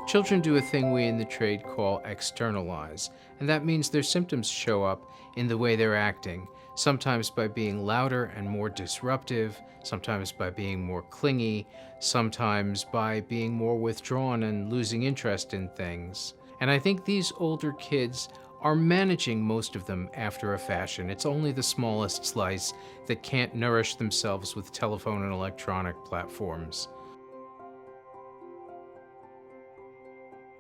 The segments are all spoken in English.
Children do a thing we in the trade call externalize, and that means their symptoms show up in the way they're acting, sometimes by being louder and more disruptive, sometimes by being more clingy, sometimes by being more withdrawn and losing interest in things. And I think these older kids are managing most of them after a fashion. It's only the smallest slice that can't nourish themselves with telephone and electronic platforms.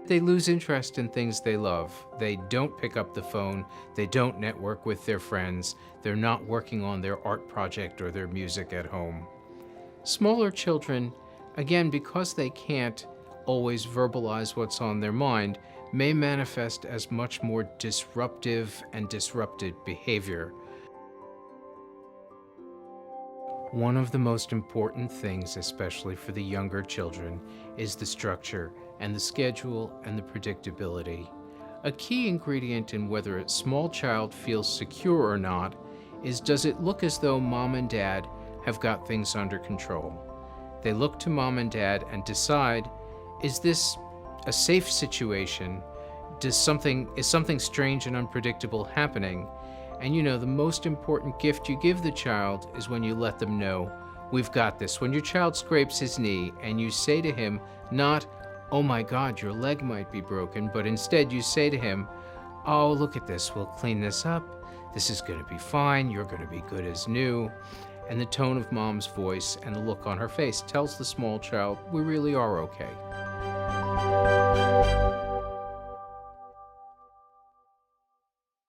They lose interest in things they love. They don't pick up the phone. They don't network with their friends. They're not working on their art project or their music at home. Smaller children, again, because they can't always verbalize what's on their mind, may manifest as much more disruptive and disrupted behavior. One of the most important things, especially for the younger children, is the structure and the schedule and the predictability. A key ingredient in whether a small child feels secure or not is, does it look as though mom and dad have got things under control? They look to mom and dad and decide, is this a safe situation? Is something strange and unpredictable happening? And the most important gift you give the child is when you let them know, we've got this. When your child scrapes his knee and you say to him, not, oh my God, your leg might be broken, but instead you say to him, oh, look at this, we'll clean this up. This is going to be fine. You're going to be good as new. And the tone of mom's voice and the look on her face tells the small child, we really are okay.